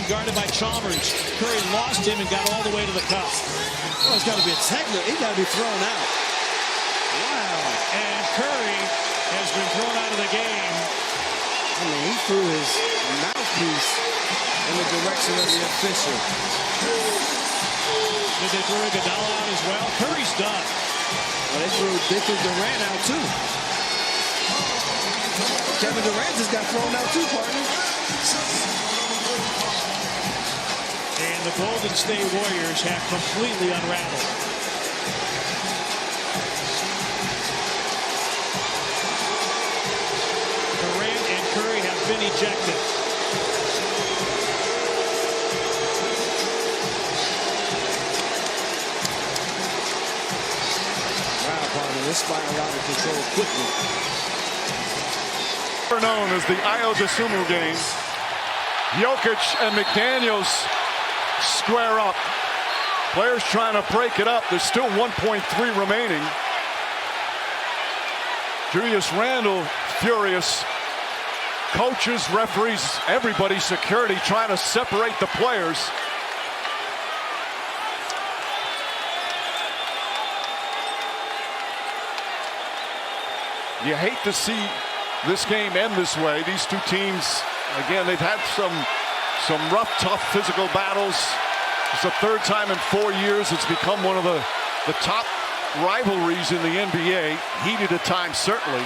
guarded by Chalmers. Curry lost him and got all the way to the cup. Oh, it's got to be a technical. He's got to be thrown out. Wow. And Curry has been thrown out of the game. I mean, he threw his mouthpiece in the direction of the official. Did they throw Iguodala out as well? Curry's done. Well, they threw Durant out too. Kevin Durant just got thrown out too, partner. And the Golden State Warriors have completely unraveled. Durant and Curry have been ejected. Wow, partner, this spiral out of control quickly. Known as the Io DeSumo game. Jokic and McDaniels square up. Players trying to break it up. There's still 1.3 remaining. Julius Randle furious. Coaches, referees, everybody, security trying to separate the players. You hate to see this game end this way. These two teams, again, they've had some rough, tough physical battles. It's the third time in 4 years it's become one of the top rivalries in the NBA. Heated at times, certainly.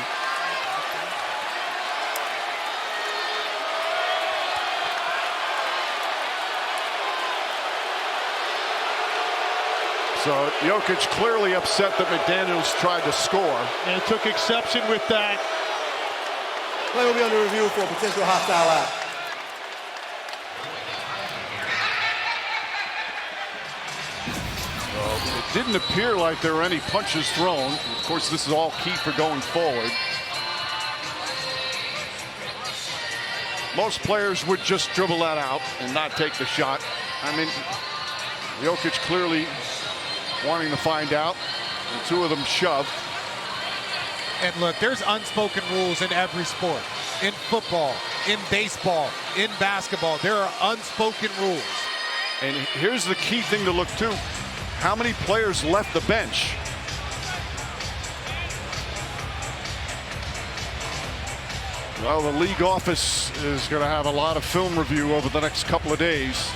So Jokic clearly upset that McDaniels tried to score. And took exception with that. Play will be under review for potential hostile act. Well, it didn't appear like there were any punches thrown. Of course, this is all key for going forward. Most players would just dribble that out and not take the shot. I mean, Jokic clearly wanting to find out. The two of them shoved. And look, there's unspoken rules in every sport. In football, in baseball, in basketball, there are unspoken rules. And here's the key thing to look to. How many players left the bench? Well, the league office is going to have a lot of film review over the next couple of days.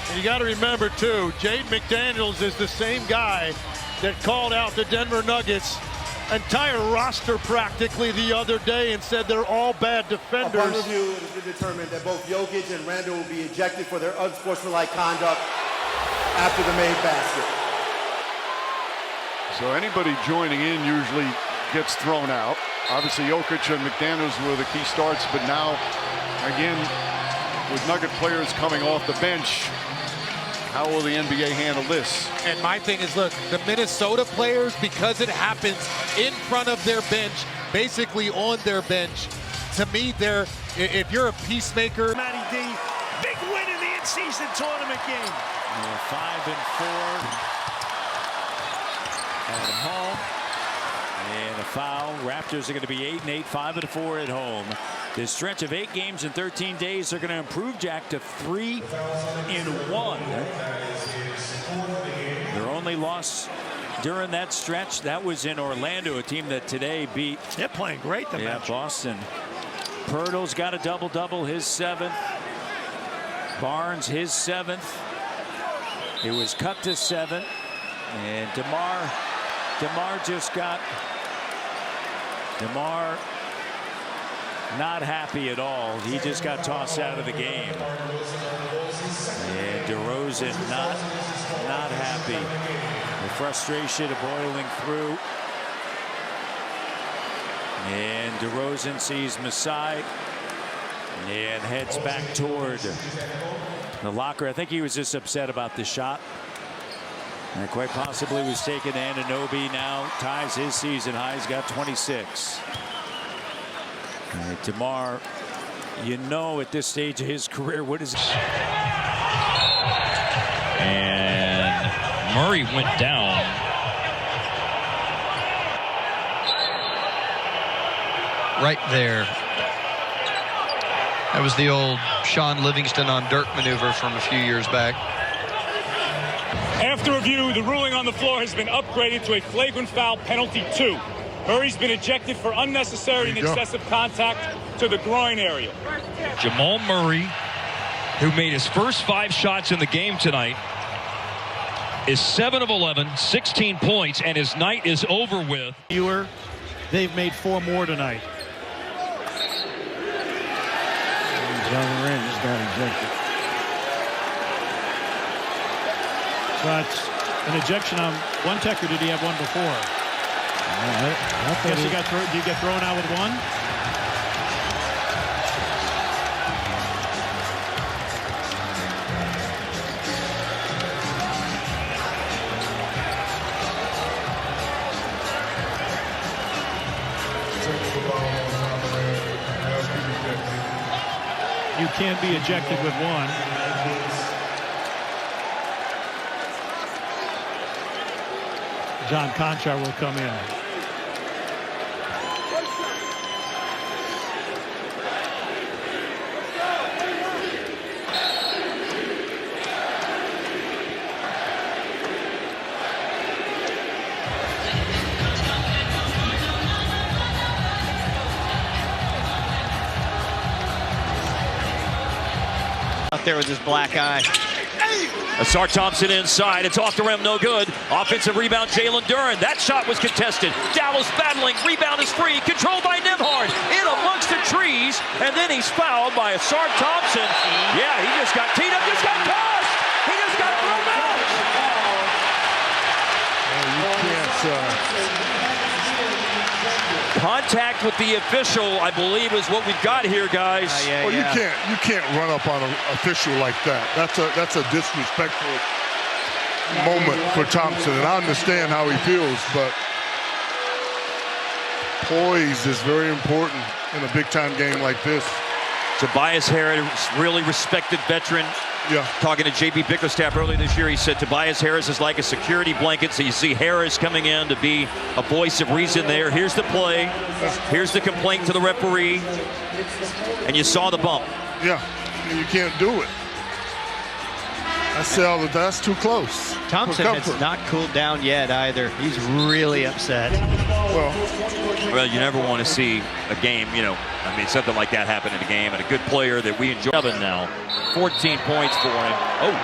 And you got to remember, too, Jade McDaniels is the same guy that called out the Denver Nuggets entire roster practically the other day and said they're all bad defenders. Upon review, it has been determined that both Jokic and Randle will be ejected for their unsportsmanlike conduct after the made basket. So anybody joining in usually gets thrown out. Obviously, Jokic and McDaniels were the key starts, but now, again, with Nugget players coming off the bench, how will the NBA handle this? And my thing is, look, the Minnesota players, because it happens in front of their bench, basically on their bench, to me, if you're a peacemaker. Matty D, big win in the in-season tournament game. 5-4 at home. And a foul. Raptors are going to be 8-8, 5-4 at home. This stretch of 8 games in 13 days are going to improve Jack to 3-1. Their only loss during that stretch, that was in Orlando, a team that today beat. They're playing great, the match. Boston. Pirtle's got a double-double, his 7th. Barnes, his 7th. It was cut to 7. And DeMar just got. DeMar not happy at all. He just got tossed out of the game. And DeRozan not happy. The frustration boiling through. And DeRozan sees Masai and heads back toward the locker. I think he was just upset about the shot. And quite possibly was taken to Anunoby. Now ties his season high. He's got 26. DeMar, you know at this stage of his career, what is it? And Murray went down. Right there. That was the old Sean Livingston on Dirk maneuver from a few years back. After review, the ruling on the floor has been upgraded to a flagrant foul penalty 2. Murray's been ejected for unnecessary and excessive contact to the groin area. Jamal Murray, who made his first 5 shots in the game tonight, is 7 of 11, 16 points, and his night is over with. They've made 4 more tonight. John Moran just got ejected. But an ejection on one tech, or did he have one before? I Guess did he get thrown out with one? You can be ejected with one. John Conchar will come in. Out there with his black eye. Asar Thompson inside. It's off the rim, no good. Offensive rebound, Jalen Duren. That shot was contested. Dallas battling. Rebound is free. Controlled by Nembhard. In amongst the trees. And then he's fouled by Asar Thompson. Yeah, he just got teed up. Just got tossed. He just got thrown out. Contact with the official, I believe, is what we've got here, guys. Well, you can't run up on an official like that. That's a disrespectful moment for Thompson, and I understand how he feels, but poise is very important in a big-time game like this. Tobias Harris, really respected veteran. Yeah. Talking to J.B. Bickerstaff earlier this year, he said Tobias Harris is like a security blanket. So you see Harris coming in to be a voice of reason there. Here's the play. Here's the complaint to the referee. And you saw the bump. Yeah, you can't do it. I say that's too close. Thompson has not cooled down yet either. He's really upset. Well, you never want to see a game, I mean, something like that happen in a game, and a good player that we enjoy. 7 now, 14 points for him. Oh,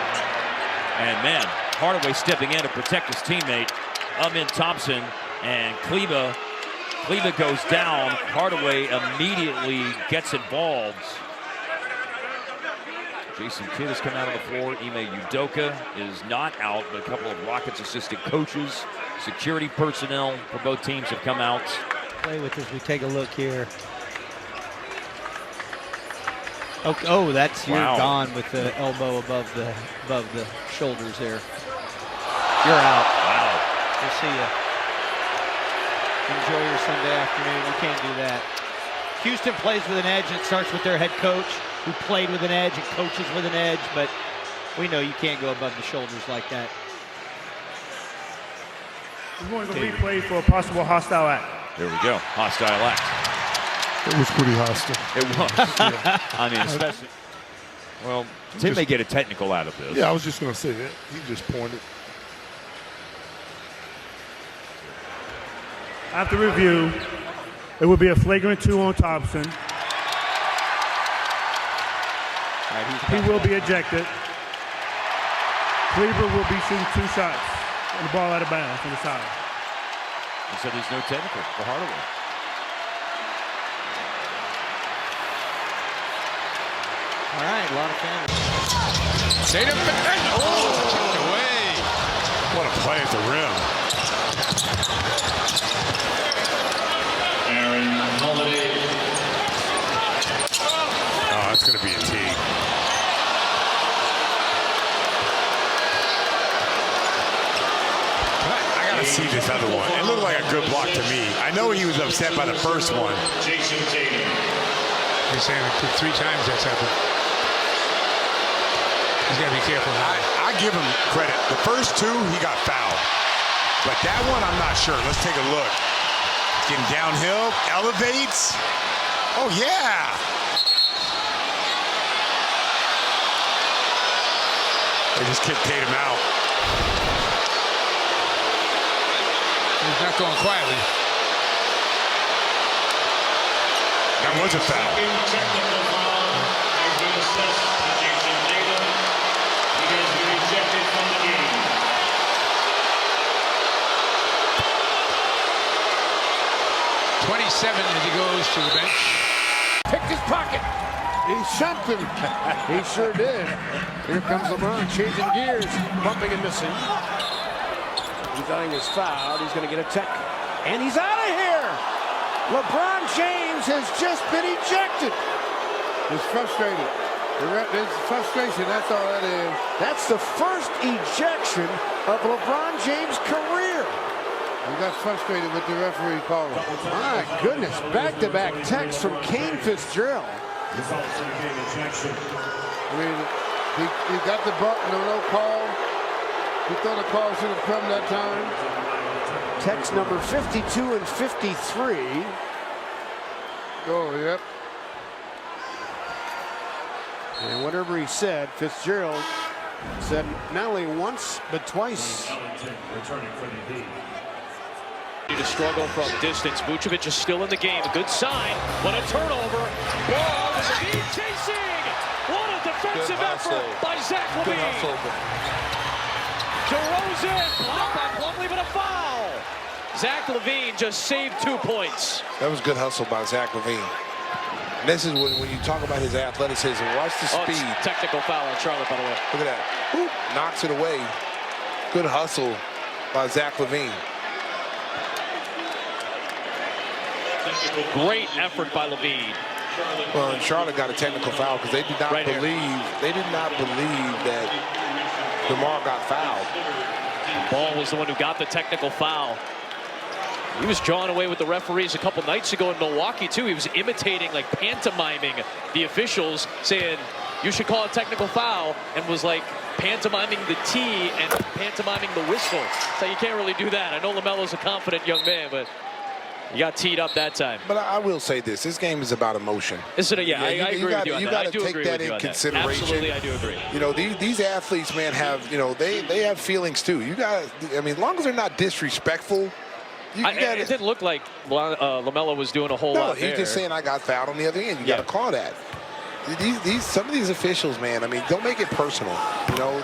and man, Hardaway stepping in to protect his teammate, Amin Thompson, and Kleba goes down. Hardaway immediately gets involved. Jason Kidd has come out on the floor. Ime Udoka is not out, but a couple of Rockets assistant coaches, security personnel for both teams have come out. Play with as we take a look here. Oh, that's you're gone with the elbow above the shoulders there. You're out. Wow. We'll see you. Enjoy your Sunday afternoon. You can't do that. Houston plays with an edge, and it starts with their head coach, who played with an edge and coaches with an edge, but we know you can't go above the shoulders like that. We're going to replay for a possible hostile act. There we go. Hostile act. it was pretty hostile. It was. I mean, especially. Well, Tim may get a technical out of this. Yeah, I was just going to say that. He just pointed. After review, it will be a flagrant 2 on Thompson. He will be ejected. Cleveland will be shooting 2 shots and the ball out of bounds from the side. He said there's no technical for Hardaway. All right, a lot of fans. Tatum, kicked away. What a play at the rim. Oh, that's going to be a tee. I got to see this other one. It looked like a good block to me. I know he was upset by the first one. You're saying it 3 times that's happened. He's got to be careful now. I give him credit. The first 2, he got fouled. But that one, I'm not sure. Let's take a look. Getting downhill, elevates. Oh, yeah. They just kicked Tatum out. He's not going quietly. That was a foul. Technical foul has been assessed on Jason Tatum. He has been ejected from the game. 27 as he goes to the bench. Picked his pocket. He sent him. He sure did. Here comes LeBron changing gears, bumping and missing. He's eyeing his foul. He's going to get a tech. And he's out of here. LeBron James has just been ejected. He's frustrated. It's frustration, that's all that is. That's the first ejection of LeBron James' career. He got frustrated with the referee call. My goodness, back-to-back text from Kane Fitzgerald. I mean, he got the button, no call. He thought the call should have come that time. Text number 52 and 53. Oh, yep. And whatever he said, Fitzgerald said not only once, but twice. To struggle from distance. Vucevic is still in the game. A good sign. What a turnover. Ball is chasing. What a defensive effort by Zach LaVine. DeRozan blocked by Plumlee, but a foul. Zach LaVine just saved 2 points. That was good hustle by Zach LaVine. And this is when you talk about his athleticism. Watch the speed. It's technical foul on Charlotte, by the way. Look at that. Whoop. Knocks it away. Good hustle by Zach LaVine. Great effort by LaVine. Well, and Charlotte got a technical foul because they did not believe that DeMar got fouled. Ball was the one who got the technical foul. He was drawn away with the referees a couple nights ago in Milwaukee too. He was imitating, like pantomiming the officials, saying you should call a technical foul, and was like pantomiming the T and pantomiming the whistle. So you can't really do that. I know LaMelo's a confident young man, but you got teed up that time. But I will say this agree with you on that. You got to take that in consideration. Absolutely, I do agree. You know, these athletes, man, have, you know, they have feelings too. You got to, I mean, as long as they're not disrespectful. It didn't look like LaMelo was doing a whole lot there. He's just saying I got fouled on the other end. You got to call that. Some of these officials, man, I mean, don't make it personal. You know,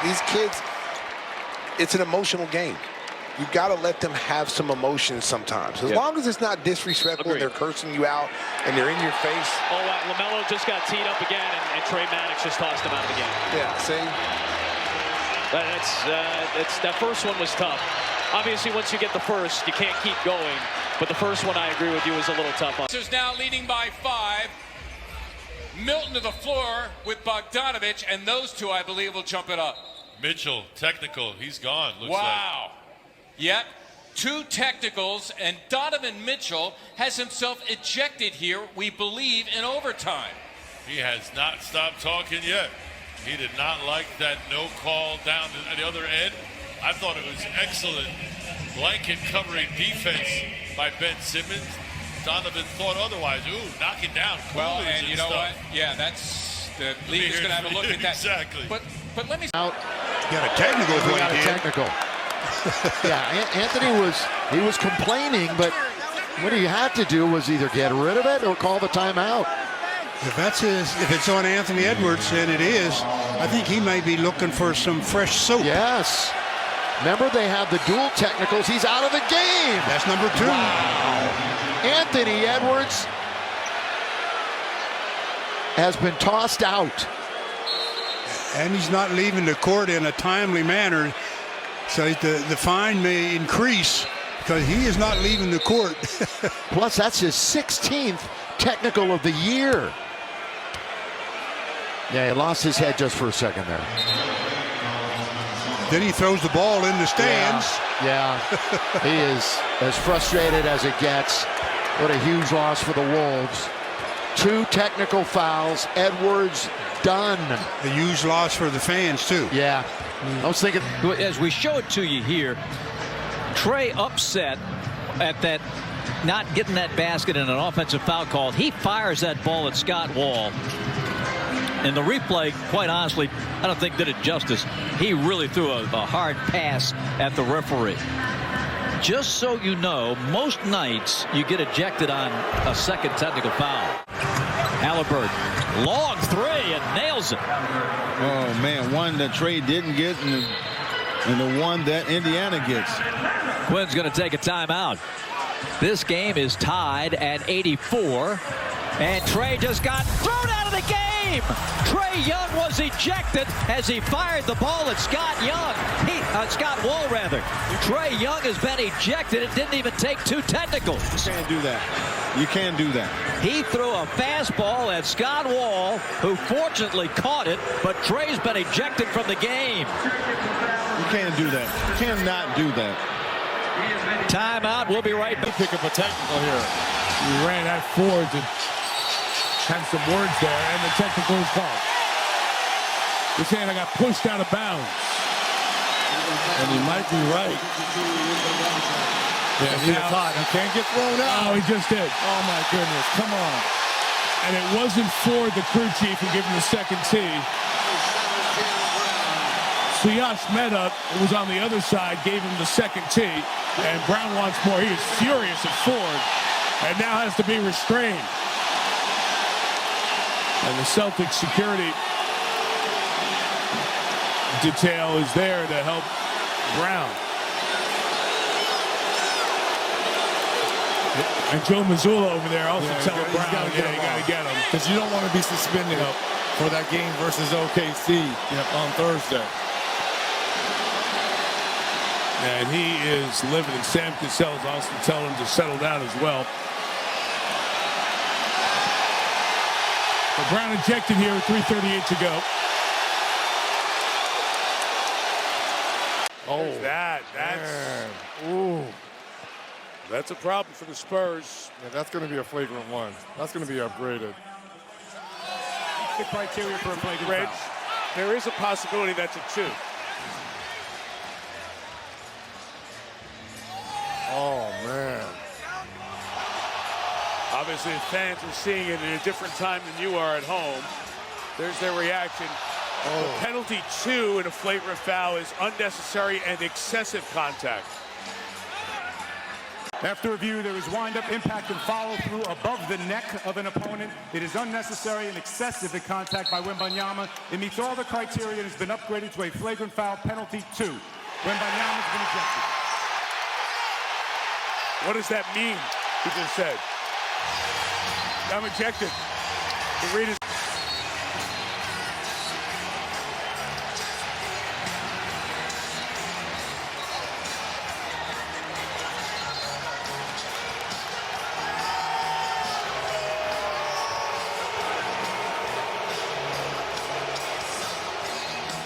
these kids, it's an emotional game. You got to let them have some emotions sometimes. As long as it's not disrespectful and they're cursing you out and they're in your face. Oh, wow. LaMelo just got teed up again, and Trey Maddox just tossed him out of the game. Yeah, see? That first one was tough. Obviously, once you get the first, you can't keep going. But the first one, I agree with you, was a little tough. Is now leading by 5. Milton to the floor with Bogdanovich, and those two, I believe, will jump it up. Mitchell, technical. He's gone. Looks wow. Yep. 2 technicals, and Donovan Mitchell has himself ejected here, we believe, in overtime. He has not stopped talking yet. He did not like that no call down at the other end. I thought it was excellent blanket covering defense by Ben Simmons. Donovan thought otherwise. Ooh, knock it down. Well, and you know what? Yeah, that's the league is going to have a look at that. Exactly. But let me out. Got a technical. We got a technical. Yeah, Anthony was complaining, but what he had to do was either get rid of it or call the timeout. If it's on Anthony Edwards, and it is, I think he may be looking for some fresh soap. Yes. Remember, they have the dual technicals. He's out of the game. That's number 2. Wow. Anthony Edwards has been tossed out. And he's not leaving the court in a timely manner. So the fine may increase because he is not leaving the court. Plus, that's his 16th technical of the year. Yeah, he lost his head just for a second there. Then he throws the ball in the stands. Yeah. He is as frustrated as it gets. What a huge loss for the Wolves. 2 technical fouls. Edwards done. A huge loss for the fans, too. Yeah. I was thinking. As we show it to you here, Trey upset at that, not getting that basket in an offensive foul call. He fires that ball at Scott Wall. And the replay, quite honestly, I don't think did it justice. He really threw a hard pass at the referee. Just so you know, most nights you get ejected on a second technical foul. Halliburton, long three, and nails it. Oh, man, one that Trey didn't get and the one that Indiana gets. Quinn's going to take a timeout. This game is tied at 84, and Trey just got thrown out of the game. Trey Young was ejected as he fired the ball at Scott Wall, rather. Trey Young has been ejected. It didn't even take two technicals. You can't do that. You can't do that. He threw a fastball at Scott Wall, who fortunately caught it, but Trey's been ejected from the game. You can't do that. You cannot do that. Timeout. We'll be right back. Pick up a technical here. We ran that forward to have some words there, and the technical is called. He's saying I got pushed out of bounds. And he might be right. Yeah, he can't get thrown out. Oh, he just did. Oh, my goodness. Come on. And it wasn't for the crew chief who gave him the second tee. Suyash Mehta, who was on the other side, gave him the second tee. And Brown wants more. He is furious at Ford. And now has to be restrained. And the Celtics security detail is there to help Brown. And Joe Mazzulla over there also telling Brown, you got to get him. Because you don't want to be suspended for that game versus OKC on Thursday. And he is living, and Sam Cassell is also telling him to settle down as well. But Brown ejected here with 3:38 to go. Oh, that's a problem for the Spurs. Yeah, that's going to be a flagrant one. That's going to be upgraded. The criteria for a flagrant foul. There is a possibility that's a 2. Oh, man. Obviously, the fans are seeing it at a different time than you are at home. There's their reaction. The penalty 2 in a flagrant foul is unnecessary and excessive contact. After review, there is wind-up, impact, and follow-through above the neck of an opponent. It is unnecessary and excessive in contact by Wembanyama. It meets all the criteria and has been upgraded to a flagrant foul penalty 2. Wembanyama's been ejected. What does that mean? He just said, I'm ejected. The read is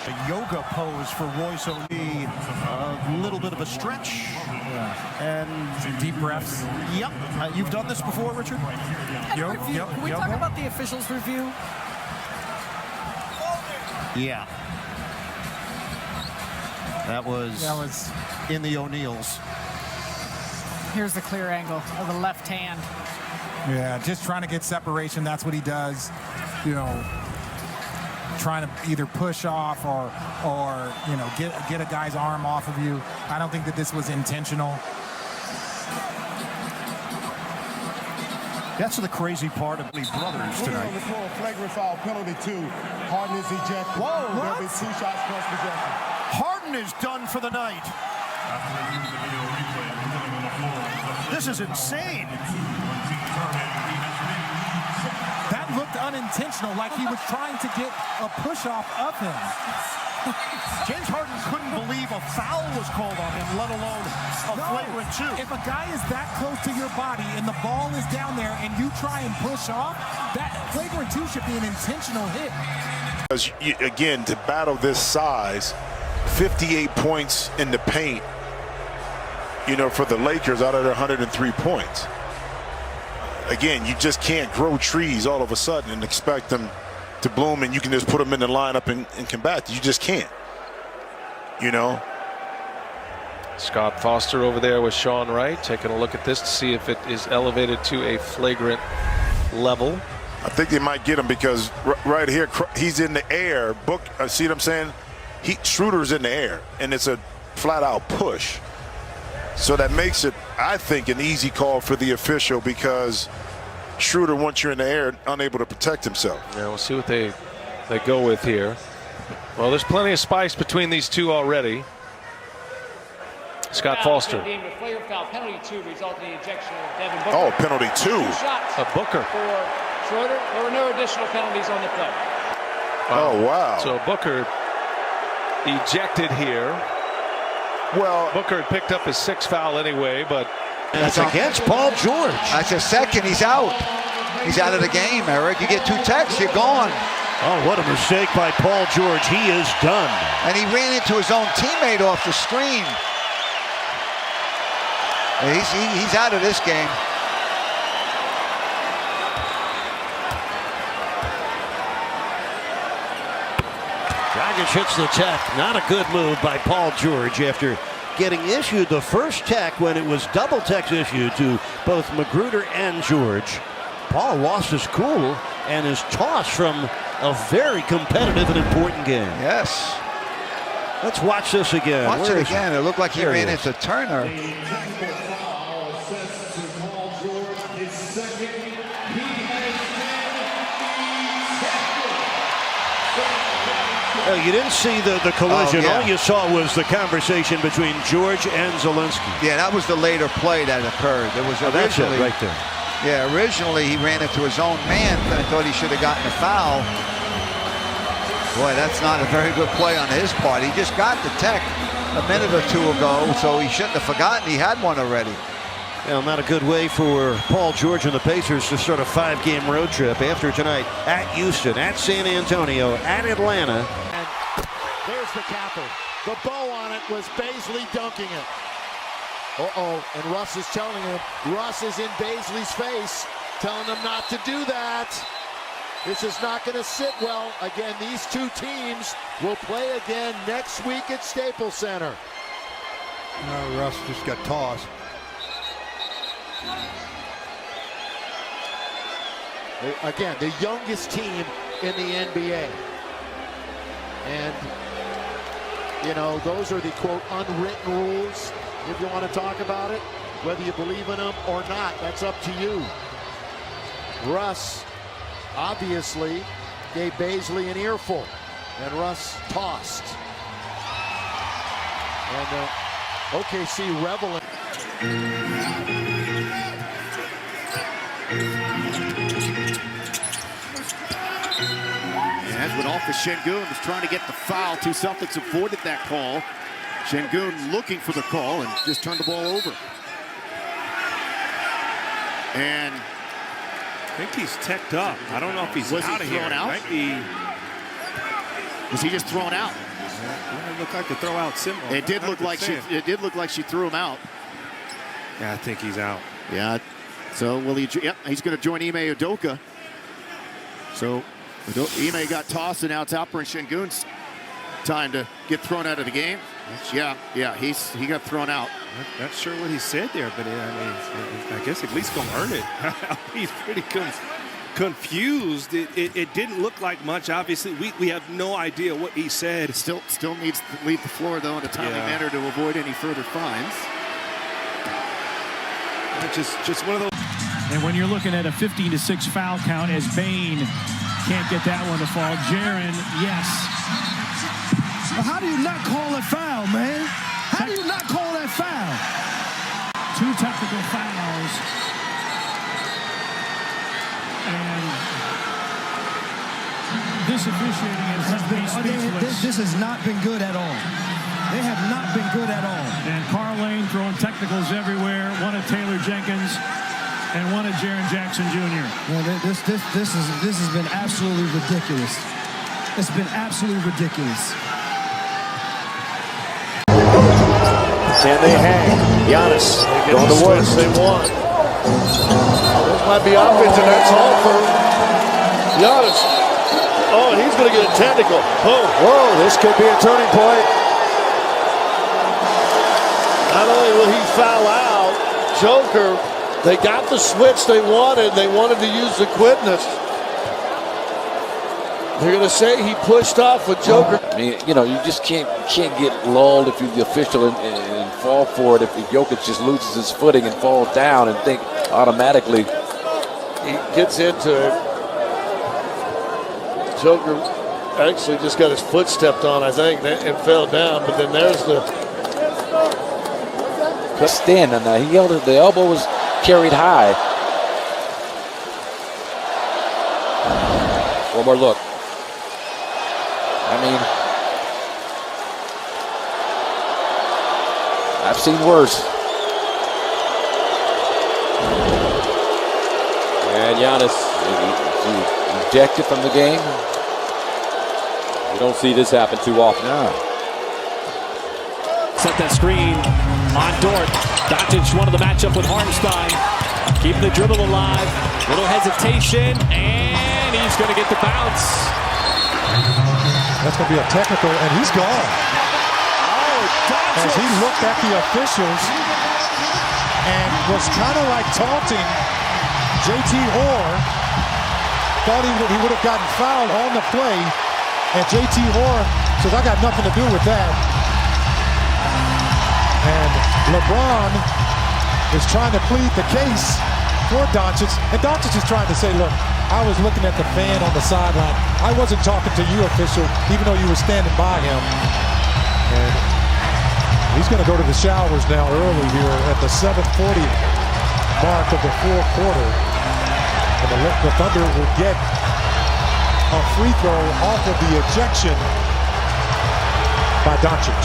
a yoga pose for Royce O'Neal. A little bit of a stretch. And some deep breaths. Yep. You've done this before, Richard? Can we talk about the officials' review? Yeah. That was in the O'Neals. Here's the clear angle of the left hand. Yeah, just trying to get separation. That's what he does. You know, trying to either push off or you know, get a guy's arm off of you. I don't think that this was intentional. That's the crazy part of the brothers tonight. Flagrant foul penalty 2. Harden is ejected. Whoa, there'll be 2 shots plus possession. Harden is done for the night. This is insane. That looked unintentional, like he was trying to get a push-off of him. James Harden couldn't believe a foul was called on him, let alone a flagrant 2. If a guy is that close to your body and the ball is down there and you try and push off, that flagrant 2 should be an intentional hit. Because, again, to battle this size, 58 points in the paint, you know, for the Lakers out of their 103 points. Again, you just can't grow trees all of a sudden and expect them to bloom and you can just put them in the lineup and combat. You just can't, you know. Scott Foster over there with Sean Wright taking a look at this to see if it is elevated to a flagrant level. I think they might get him because right here, he's in the air. See what I'm saying? Schroeder's in the air, and it's a flat-out push. So that makes it, I think, an easy call for the official because Schroeder, once you're in the air, unable to protect himself. Yeah, we'll see what they go with here. Well, there's plenty of spice between these two already. Scott Foster. Penalty 2 resulting in the ejection of Devin Booker. Oh, penalty 2. 2 shots Booker. For Schroeder. There were no additional penalties on the play. Oh, wow. So Booker ejected here. Well, Booker had picked up his 6th foul anyway, but that's against Paul George. That's a second. He's out. He's out of the game, Eric. You get 2 techs, you're gone. Oh, what a mistake by Paul George. He is done. And he ran into his own teammate off the screen. He's out of this game. Dragic hits the tech. Not a good move by Paul George after getting issued the first tech when it was double techs issued to both Magruder and George. Paul lost his cool and is tossed from a very competitive and important game. Yes. Let's watch this again. Watch it again. It looked like he ran into Turner. You didn't see the collision. Oh, yeah. All you saw was the conversation between George and Zelensky. Yeah, that was the later play that occurred. There was that's it right there. Yeah, originally he ran into his own man. I thought he should have gotten a foul. Boy, that's not a very good play on his part. He just got the tech a minute or 2 ago, so he shouldn't have forgotten he had one already. Well, not a good way for Paul George and the Pacers to start a 5-game road trip after tonight at Houston, at San Antonio, at Atlanta. And there's the capper. The bow on it was Bazley dunking it. Uh-oh, and Russ is telling him. Russ is in Bazley's face, telling him not to do that. This is not going to sit well. Again, these 2 teams will play again next week at Staples Center. No, Russ just got tossed. Again, the youngest team in the NBA. And, you know, those are the, quote, unwritten rules, if you want to talk about it. Whether you believe in them or not, that's up to you. Russ obviously gave Bazley an earful, and Russ tossed. And OKC reveling. As went off to Şengün, was trying to get the foul. Two Celtics avoided that call. Şengün looking for the call and just turned the ball over. And I think he's teched up. I don't know if he's was out he of here. thrown out? Might be. Was he just thrown out? It looked like a throw out symbol. It did look like she. It did look like she threw him out. Yeah, I think he's out. Yeah. So will he? Yep. He's going to join Ime Udoka. So Ime got tossed, and now it's Alperen Şengün's time to get thrown out of the game. Yeah. He got thrown out. Not sure what he said there, but I guess at least gonna earn it. He's pretty confused. It didn't look like much. Obviously, we have no idea what he said. Still needs to leave the floor though in a timely manner to avoid any further fines. Just one of those. And when you're looking at a 15-6 foul count, as Bain can't get that one to fall. Jaren, yes. Well, how do you not call a foul, man? How do you not call that foul? 2 technical fouls. And this officiating has been speechless. This has not been good at all. They have not been good at all. And Carlane throwing technicals everywhere. One of Taylor Jenkins and one of Jaren Jackson Jr. Yeah, this has been absolutely ridiculous. It's been absolutely ridiculous. Can they hang? Giannis going to work. They won. This might be offense, and that's all for Giannis. Oh, he's going to get a technical. Boom. Whoa, this could be a turning point. Not only will he foul out, Joker, they got the switch they wanted. They wanted to use the quickness. They're going to say he pushed off with Joker. I mean, you know, you just can't get lulled if you're the official and fall for it if Jokic just loses his footing and falls down and think automatically. He gets into it. Joker actually just got his foot stepped on, I think, and fell down. But then there's the stand on that. He held it. The elbow was carried high. One more look. I mean, I've seen worse. And Giannis is ejected from the game. You don't see this happen too often. No. Set that screen on Dort. Doncic wanted the matchup with Hartenstein. Keeping the dribble alive. Little hesitation, and he's going to get the bounce. That's going to be a technical, and he's gone. As he looked at the officials and was kind of like taunting J.T. Orr. Thought he would have gotten fouled on the play, and J.T. Orr says, I got nothing to do with that. And LeBron is trying to plead the case for Doncic, and Doncic is trying to say, look, I was looking at the fan on the sideline. I wasn't talking to you, official, even though you were standing by him. And he's going to go to the showers now early here at the 7:40 mark of the fourth quarter. And the Thunder will get a free throw off of the ejection by Doncic.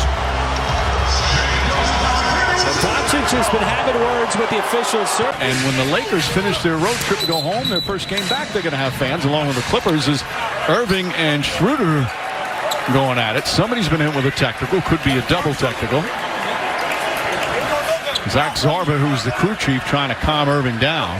Doncic has been having words with the officials. And when the Lakers finish their road trip to go home, their first game back, they're going to have fans, along with the Clippers, is Irving and Schroeder going at it. Somebody's been hit with a technical, could be a double technical. Zach Zarba, who's the crew chief, trying to calm Irving down.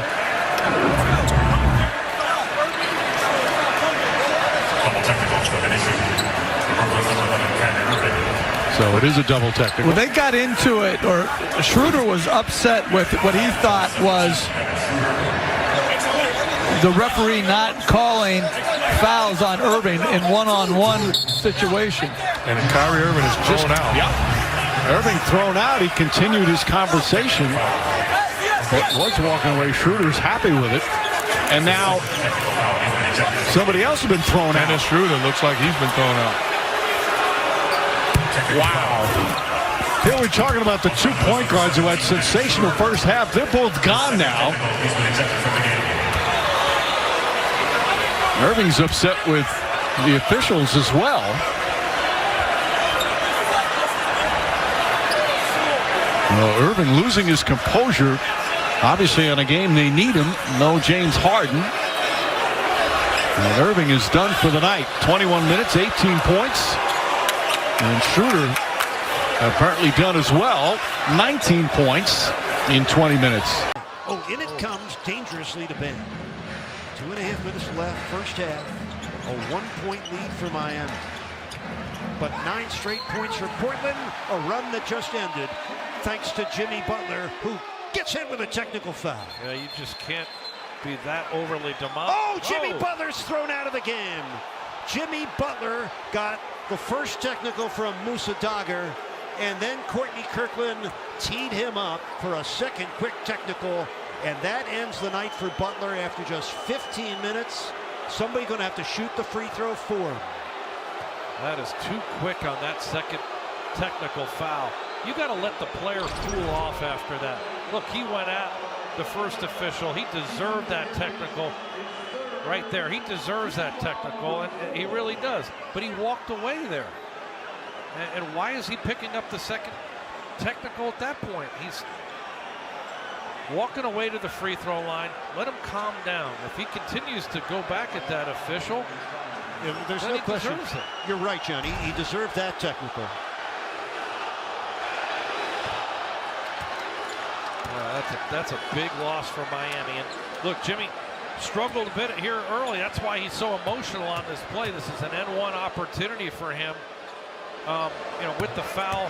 So it is a double technical. Well, they got into it, or Schroeder was upset with what he thought was the referee not calling fouls on Irving in one-on-one situation. And Kyrie Irving is thrown out. Yeah. Irving thrown out. He continued his conversation. But was walking away. Schroeder's happy with it. And now somebody else has been thrown out. Dennis Schroeder looks like he's been thrown out. Wow. Here we're talking about the 2 point guards who had sensational first half. They're both gone now. Irving's upset with the officials as well. Well, Irving losing his composure. Obviously on a game they need him. No James Harden. And Irving is done for the night. 21 minutes, 18 points. And Schroeder apparently done as well. 19 points in 20 minutes. Oh, in it comes dangerously to Ben. 2.5 minutes left, first half. A 1-point lead for Miami. But 9 straight points for Portland. A run that just ended thanks to Jimmy Butler, who gets hit with a technical foul. Yeah, you just can't be that overly demanding. Oh, Jimmy Butler's thrown out of the game. Jimmy Butler got the first technical from Musa Dagger, and then Courtney Kirkland teed him up for a second quick technical, and that ends the night for Butler after just 15 minutes. Somebody going to have to shoot the free throw for him. That is too quick on that second technical foul. You got to let the player cool off after that. Look, he went at the first official. He deserved that technical right there. He deserves that technical, and he really does. But he walked away there. And why is he picking up the second technical at that point? He's walking away to the free throw line. Let him calm down. If he continues to go back at that official, there's then no he question. deserves it. You're right, Johnny. He deserved that technical. That's a big loss for Miami. And look, Jimmy struggled a bit here early. That's why he's so emotional on this play. This is an N1 opportunity for him. With the foul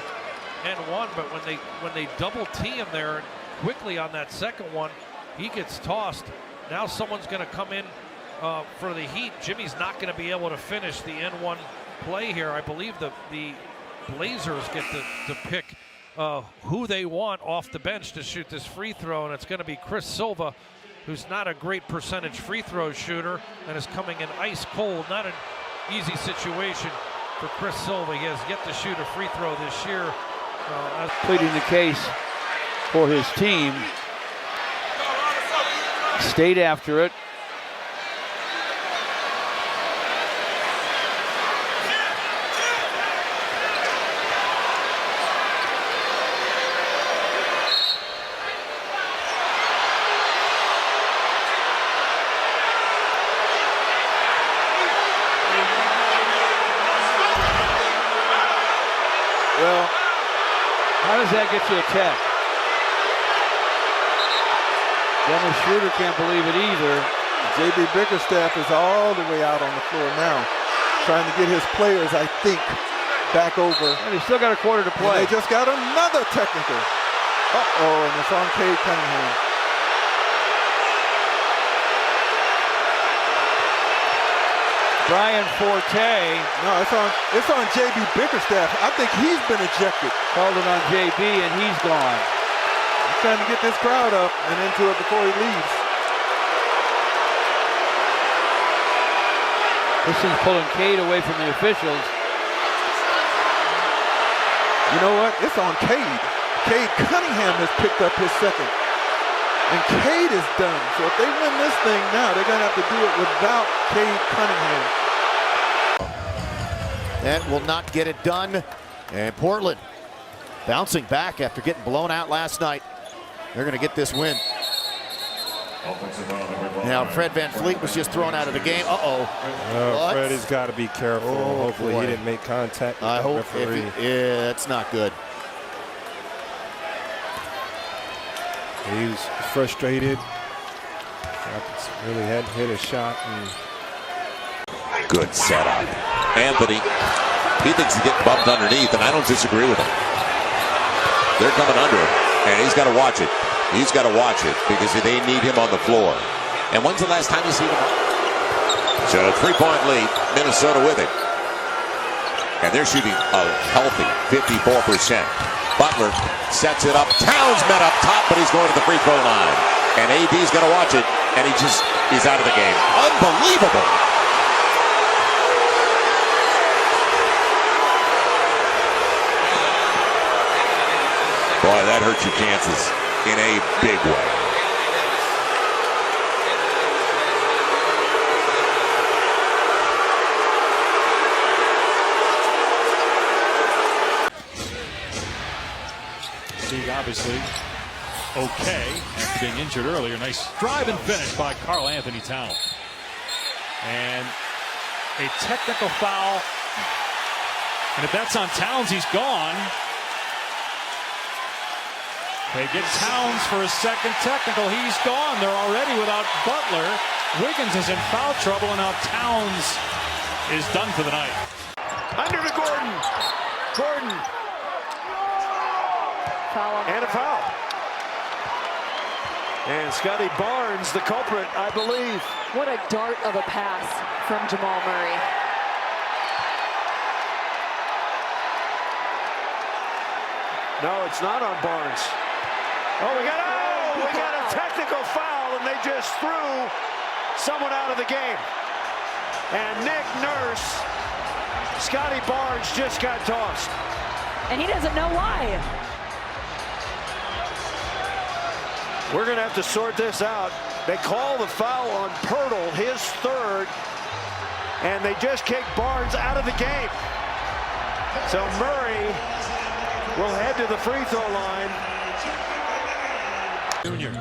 N1, but when they double T him there quickly on that second one, he gets tossed. Now someone's going to come in for the Heat. Jimmy's not going to be able to finish the N1 play here. I believe the Blazers get to pick who they want off the bench to shoot this free throw, and it's going to be Chris Silva, who's not a great percentage free throw shooter and is coming in ice cold. Not an easy situation for Chris Silva. He has yet to shoot a free throw this year. Pleading the case for his team. Stayed after it. Well, how does that get you a tech? Dennis Schroeder can't believe it either. J.B. Bickerstaff is all the way out on the floor now, trying to get his players, I think, back over. And he's still got a quarter to play. And they just got another technical. Uh-oh, and it's on Cade Cunningham. Brian Forte. No, it's on J.B. Bickerstaff. I think he's been ejected. Called it on J.B. and he's gone. He's trying to get this crowd up and into it before he leaves. This is pulling Cade away from the officials. You know what? It's on Cade. Cade Cunningham has picked up his second. And Cade is done. So if they win this thing now, they're going to have to do it without Cade Cunningham. That will not get it done. And Portland bouncing back after getting blown out last night. They're going to get this win. Now, Fred VanVleet was just thrown out of the game. Fred has got to be careful. Hopefully he didn't make contact with the referee. Yeah, that's not good. He was frustrated. Really hadn't hit a shot. Good setup. Anthony, he thinks he's getting bumped underneath, and I don't disagree with him. They're coming under him, and he's got to watch it. He's got to watch it because they need him on the floor. And when's the last time you see him? So a 3-point lead, Minnesota with it. And they're shooting a healthy 54%. Butler sets it up. Towns met up top, but he's going to the free throw line. And AD's going to watch it, and he's out of the game. Unbelievable. Boy, that hurts your chances in a big way. Obviously okay after being injured earlier. Nice drive and finish by Karl Anthony Towns. And a technical foul. And if that's on Towns, he's gone. They get Towns for a second technical. He's gone. They're already without Butler. Wiggins is in foul trouble, and now Towns is done for the night. Under to Gordon. Gordon. And a foul. And Scotty Barnes, the culprit, I believe. What a dart of a pass from Jamal Murray. No, it's not on Barnes. We got a technical foul, and they just threw someone out of the game. And Nick Nurse, Scotty Barnes just got tossed. And he doesn't know why. We're going to have to sort this out. They call the foul on Pirtle, his third, and they just kicked Barnes out of the game. So Murray will head to the free throw line. Junior.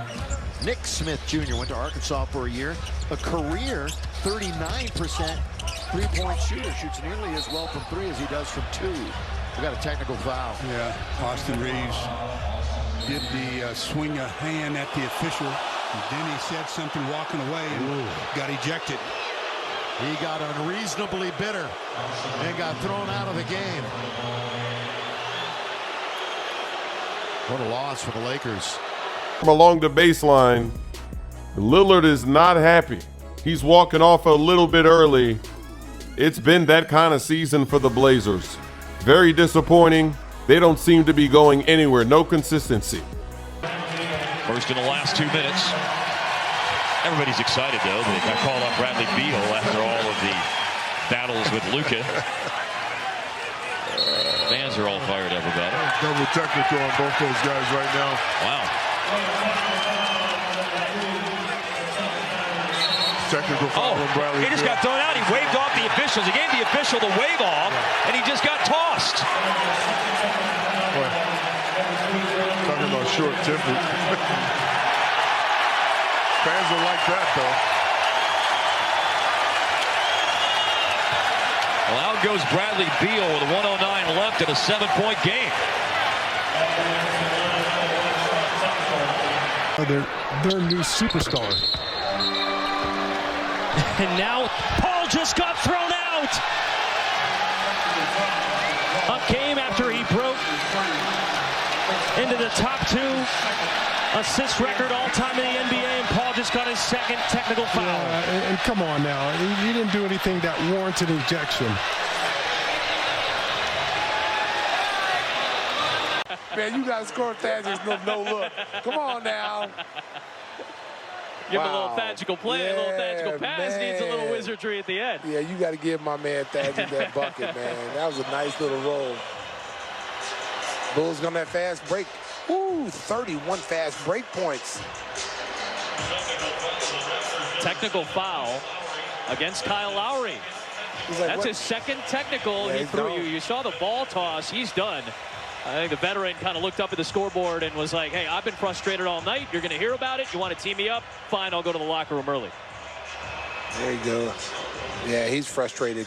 Nick Smith Jr. went to Arkansas for a year. A career 39% three-point shooter. Shoots nearly as well from three as he does from two. We got a technical foul. Yeah, Austin Reeves did the swing a hand at the official. And then he said something walking away and got ejected. He got unreasonably bitter and got thrown out of the game. What a loss for the Lakers. Along the baseline, Lillard is not happy. he's walking off a little bit early. It's been that kind of season for the Blazers. Very disappointing. They don't seem to be going anywhere. No consistency. First in the last 2 minutes. Everybody's excited, though. They got called up Bradley Beal after all of the battles with Luka. Fans are all fired up about it. Double technical on both those guys right now. Wow. Technical foul on Bradley. He just got thrown out. He waved off the officials. He gave the official the wave off, and he just got tossed. Boy, talking about short-tempered. Fans don't like that, though. Well, out goes Bradley Beal with 109 left in a 7-point game. Their new superstar. And now Paul just got thrown out. Up came after he broke into the top 2 assist record all-time in the NBA, and Paul just got his second technical foul. Yeah, and come on now, he didn't do anything that warranted ejection. Man, you got to score Thaddeus no look. Come on now. Give him a little magical play, a little magical pass. Man. Needs a little wizardry at the end. Yeah, you got to give my man Thaddeus that bucket, man. That was a nice little roll. Bulls on that fast break. Ooh, 31 fast break points. Technical foul against Kyle Lowry. Like, that's what? his second technical. Yeah, He threw you. You saw the ball toss. He's done. I think the veteran kind of looked up at the scoreboard and was like, hey, I've been frustrated all night. You're going to hear about it. You want to tee me up? Fine, I'll go to the locker room early. There you go. Yeah, he's frustrated.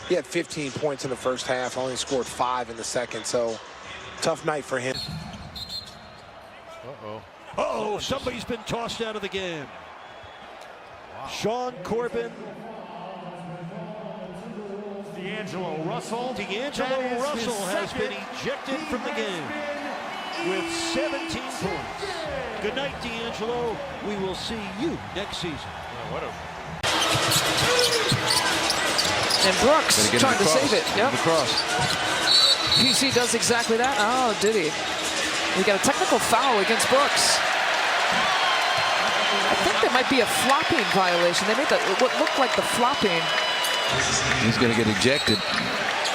He had 15 points in the first half, only scored 5 in the second, so tough night for him. Uh-oh, somebody's been tossed out of the game. Wow. Sean Corbin. D'Angelo Russell. D'Angelo Russell has been ejected from the game with 17 points. Good night, D'Angelo. We will see you next season. And Brooks trying to save it. Yep. Across. PC does exactly that. Oh, did he? We got a technical foul against Brooks. I think there might be a flopping violation. They made what looked like the flopping. He's going to get ejected.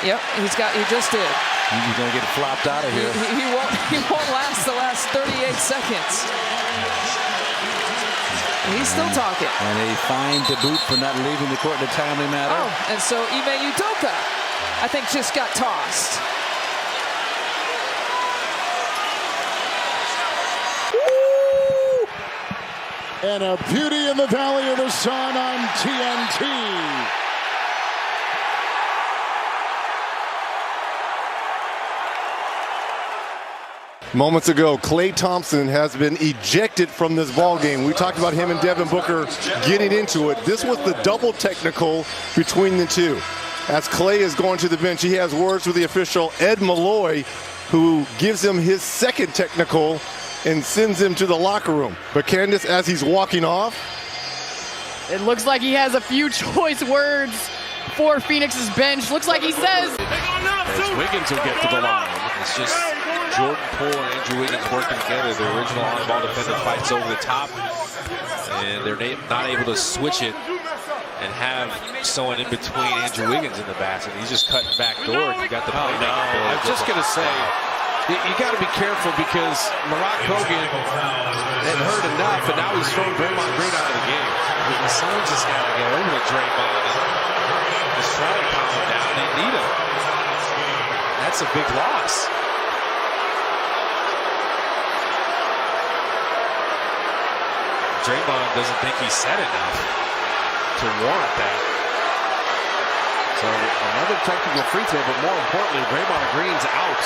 Yep, he just did. He's going to get flopped out of here. He won't last the last 38 seconds. He's still talking. And a fine to boot for not leaving the court in a timely manner. Oh, and so Ime Udoka, I think, just got tossed. And a beauty in the Valley of the Sun on TNT. Moments ago, Klay Thompson has been ejected from this ball game. We talked about him and Devin Booker getting into it. This was the double technical between the two. As Klay is going to the bench, he has words with the official, Ed Malloy, who gives him his second technical and sends him to the locker room. But Candace, as he's walking off, it looks like he has a few choice words for Phoenix's bench. Looks like he says, Wiggins will get to the line. It's just Jordan Poole and Andrew Wiggins working together. The original on-ball defender fights over the top, and they're not able to switch it and have someone in between Andrew Wiggins and the basket. He's just cutting back door, and you got the playmaker. I'm just going to say, you got to be careful because Marok Hogan had hurt enough, and now he's throwing Draymond Green out of the game. Someone's just got to get over to Draymond and just try to calm him down. They need him. That's a big loss. Draymond doesn't think he said enough to warrant that. So another technical free throw, but more importantly, Draymond Green's out.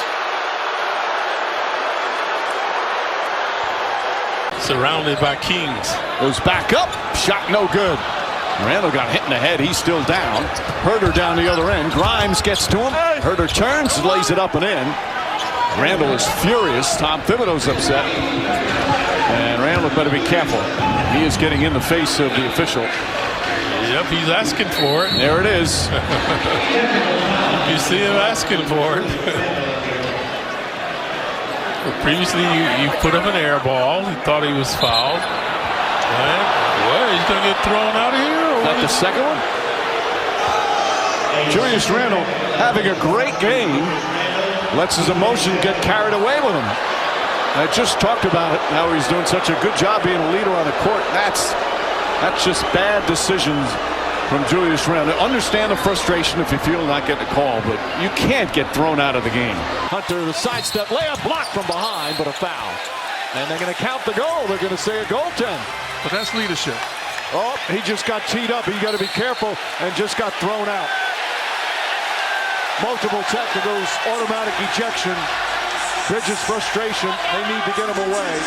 Surrounded by Kings. Goes back up. Shot no good. Randall got hit in the head. He's still down. Herter down the other end. Grimes gets to him. Herter turns, lays it up and in. Randall is furious. Tom Thibodeau's upset. And Randall better be careful. He is getting in the face of the official. he's asking for it. There it is. You see him asking for it. Previously, you put him an air ball. He thought he was fouled. And, well, he's going to get thrown out of here. Or That the second one? Julius Randle having a great game. Lets his emotion get carried away with him. I just talked about it, how he's doing such a good job being a leader on the court. That's just bad decisions from Julius Randle. Understand the frustration if you feel not getting a call, but you can't get thrown out of the game. Hunter, the sidestep layup blocked from behind, but a foul. And they're going to count the goal. They're going to say a goaltend. But that's leadership. Oh, he just got teed up. You got to be careful, and just got thrown out. Multiple technicals, automatic ejection. Bridges' frustration. They need to get him away.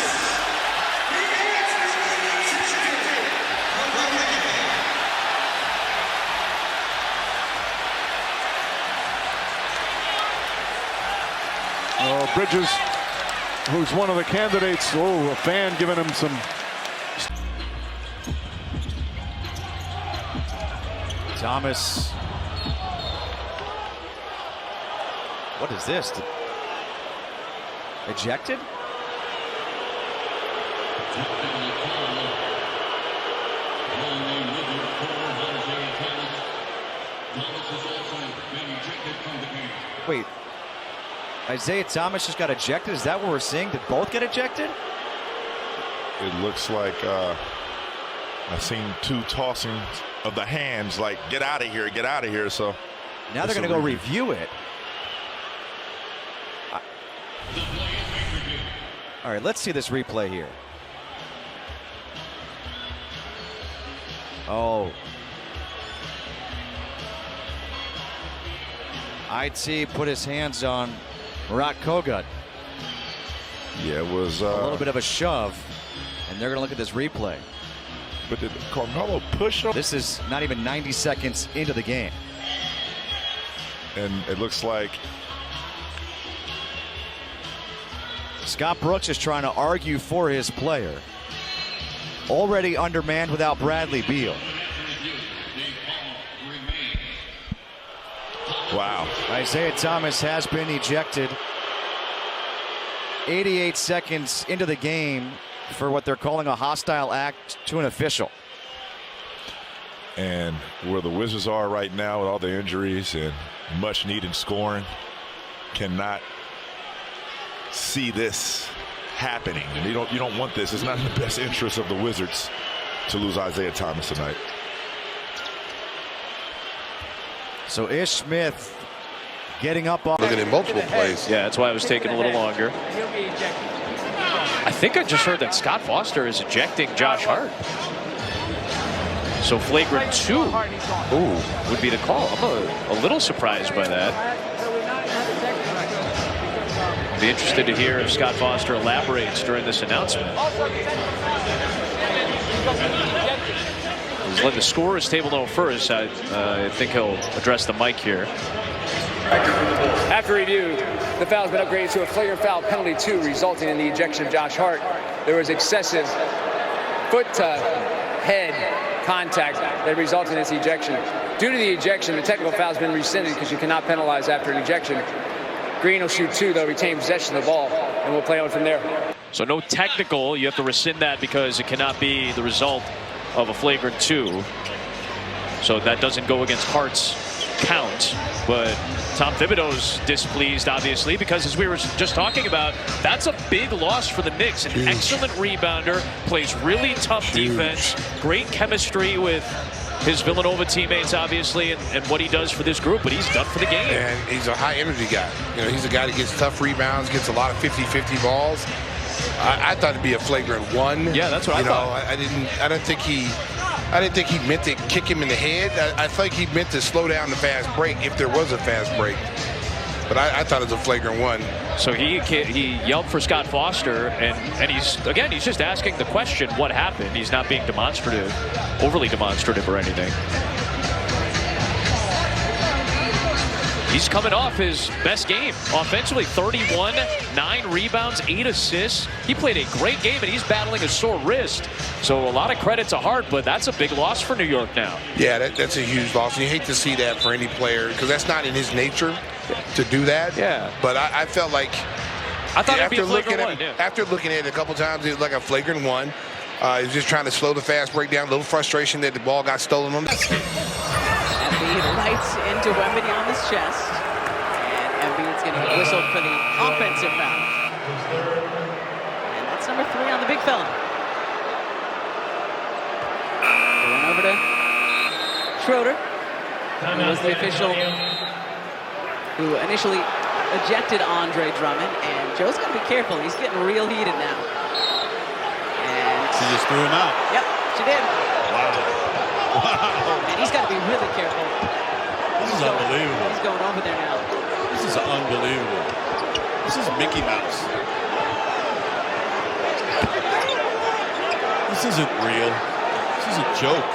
Oh, Bridges, who's one of the candidates. Oh, a fan giving him some. Thomas. What is this? Ejected? Wait. Isaiah Thomas just got ejected? Is that what we're seeing? Did both get ejected? It looks like I've seen two tossing of the hands, like get out of here, get out of here. So now they're going to go review it. All right, let's see this replay here. Oh. IT put his hands on Murat Kogut. Yeah, it was a little bit of a shove, and they're going to look at this replay. But did Carmelo push him? This is not even 90 seconds into the game. And it looks like Scott Brooks is trying to argue for his player. Already undermanned without Bradley Beal. Wow. Isaiah Thomas has been ejected. 88 seconds into the game for what they're calling a hostile act to an official. And where the Wizards are right now with all the injuries and much needed scoring, cannot see this happening. And you don't want this. It's not in the best interest of the Wizards to lose Isaiah Thomas tonight. So Ish Smith getting up on. Looking at multiple plays. Yeah, that's why it was taking a little longer. I think I just heard that Scott Foster is ejecting Josh Hart. So flagrant 2 would be the call. I'm a little surprised by that. I'll be interested to hear if Scott Foster elaborates during this announcement. He's letting the scorer's table know first. I think he'll address the mic here. After review, the foul has been upgraded to a flagrant foul penalty 2, resulting in the ejection of Josh Hart. There was excessive foot to head contact that resulted in this ejection. Due to the ejection, the technical foul has been rescinded because you cannot penalize after an ejection. Green will shoot 2, though, retain possession of the ball, and we'll play on from there. So no technical. You have to rescind that because it cannot be the result of a flagrant 2. So that doesn't go against Hart's count. But Tom Thibodeau's displeased, obviously, because as we were just talking about, that's a big loss for the Knicks. An excellent rebounder, plays really tough defense, great chemistry with his Villanova teammates, obviously, and what he does for this group, but he's done for the game. And he's a high-energy guy. You know, he's a guy that gets tough rebounds, gets a lot of 50-50 balls. I thought it'd be a flagrant 1. Yeah, that's what I thought. I didn't think he meant to kick him in the head. I think he meant to slow down the fast break if there was a fast break. But I thought it was a flagrant 1. So he yelled for Scott Foster, and he's just asking the question, what happened? He's not being demonstrative, overly demonstrative or anything. He's coming off his best game offensively. 31, 9 rebounds, 8 assists. He played a great game, and he's battling a sore wrist. So a lot of credit to Hart, but that's a big loss for New York now. Yeah, that's a huge loss. You hate to see that for any player because that's not in his nature to do that. Yeah. But I felt like after looking at it a couple times, it was like a flagrant one. He was just trying to slow the fast break down. A little frustration that the ball got stolen from him. Embiid right into Wemby on his chest. And Embiid's going to get whistled for the offensive foul. And that's number 3 on the big fella. Going over to Schroeder, who was the official who initially ejected Andre Drummond. And Joe's got to be careful. He's getting real heated now. She just threw him out. Yep, she did. Wow. And he's got to be really careful. This is unbelievable. He's going over there now. This is unbelievable. This is Mickey Mouse. This isn't real. This is a joke.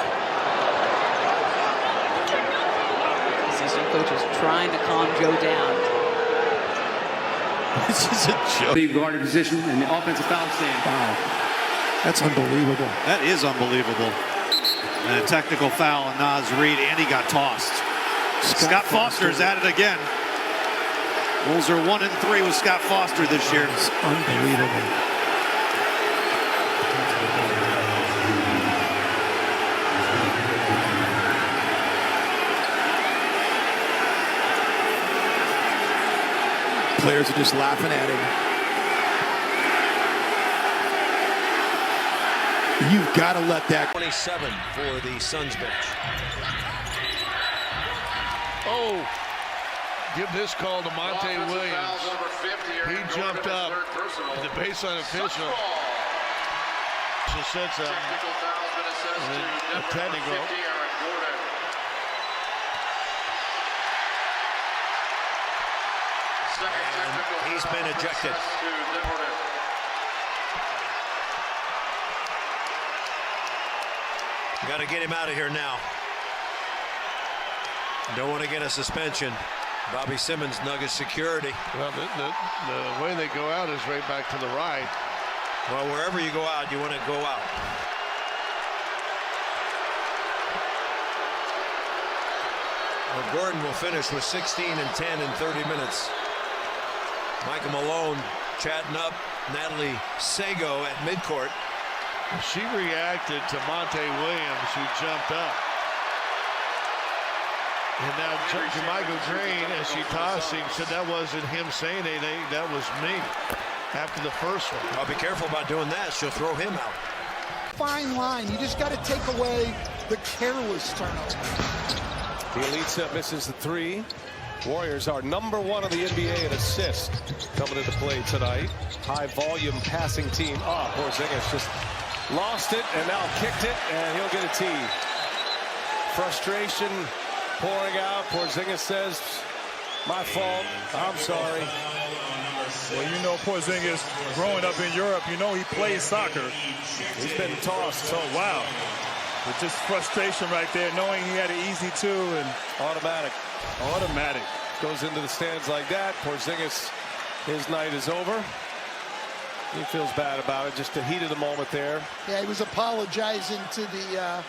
Assistant coach is trying to calm Joe down. This is a joke. Leave guarded position and the offensive foul stand. Wow. That's unbelievable. That is unbelievable. And a technical foul on Naz Reid, and he got tossed. Scott Foster is at it again. Bulls are 1 and 3 with Scott Foster this year. It's unbelievable. Players are just laughing at him. You've got to let that. 27 for the Suns bench. Oh, give this call to Monte Williams. He jumped up. The baseline official said something. A technical. And he's been ejected. Got to get him out of here now. Don't want to get a suspension. Bobby Simmons, Nuggets security. Well, the way they go out is right back to the right. Well, wherever you go out, you want to go out. Well, Gordon will finish with 16 and 10 in 30 minutes. Michael Malone chatting up Natalie Sago at midcourt. She reacted to Monte Williams, who jumped up. And now Jermichael Green, as she tossed him, said that wasn't him saying anything, that was me after the first one. I'll be careful about doing that. She'll throw him out. Fine line. You just got to take away the careless turnover. The elite set misses the 3. Warriors are #1 in the NBA in assists coming into play tonight. High volume passing team. Oh, Porzingis just lost it and now kicked it, and he'll get a tee. Frustration pouring out. Porzingis says, my fault. I'm sorry. Well, you know Porzingis, growing up in Europe, you know he plays soccer. He's been tossed. So, wow. With just frustration right there, knowing he had an easy 2 and automatic. Goes into the stands like that. Porzingis, his night is over. He feels bad about it. Just the heat of the moment there. Yeah, he was apologizing to the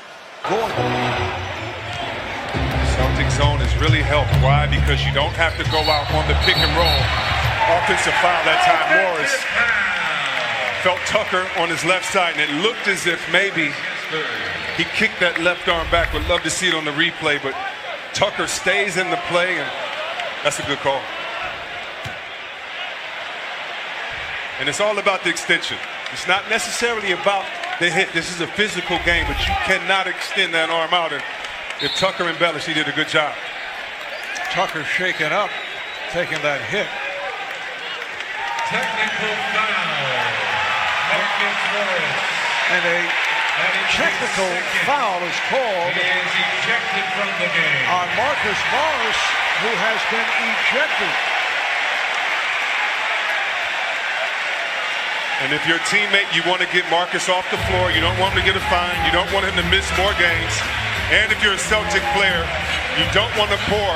Celtic zone has really helped. Why? Because you don't have to go out on the pick and roll. Offensive foul that time. Morris felt Tucker on his left side, and it looked as if maybe he kicked that left arm back. Would love to see it on the replay, but Tucker stays in the play, and that's a good call. And it's all about the extension. It's not necessarily about the hit. This is a physical game, but you cannot extend that arm out. And if Tucker embellished, he did a good job. Tucker shaken up, taking that hit. Technical foul. And a technical foul is called on Marcus Morris, who has been ejected. And if you're a teammate, you want to get Marcus off the floor. You don't want him to get a fine. You don't want him to miss more games. And if you're a Celtic player, you don't want to pour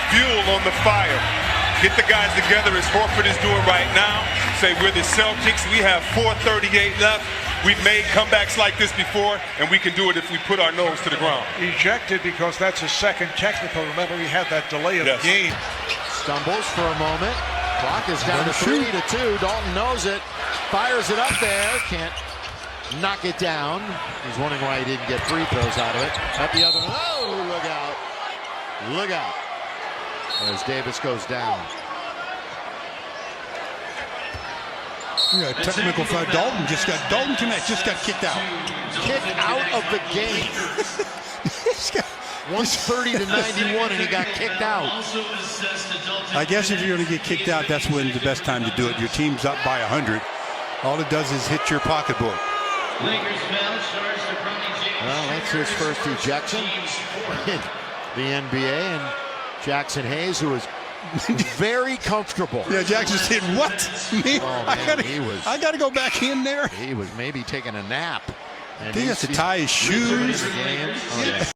fuel on the fire. Get the guys together as Horford is doing right now. Say, we're the Celtics. We have 4:38 left. We've made comebacks like this before, and we can do it if we put our nose to the ground. Ejected because that's his second technical. Remember, he had that delay of the game. Stumbles for a moment. Clock is down to 3-2. Dalton knows it. Fires it up there. Can't knock it down. He's wondering why he didn't get free throws out of it. At the other. Oh, look out. Look out. As Davis goes down. Yeah, technical foul. Dalton just got kicked out. Kicked out of the game. 130 to 91, and he got kicked out. I guess if you're going to get kicked out, that's when the best time to do it. Your team's up by 100. All it does is hit your pocketbook. Well, that's his first ejection in the NBA, and Jackson Hayes, who is very comfortable. Yeah, Jackson said, "What? Me? Oh, man, I got to go back in there." He was maybe taking a nap. And he has to tie his shoes. The game. Oh, yeah.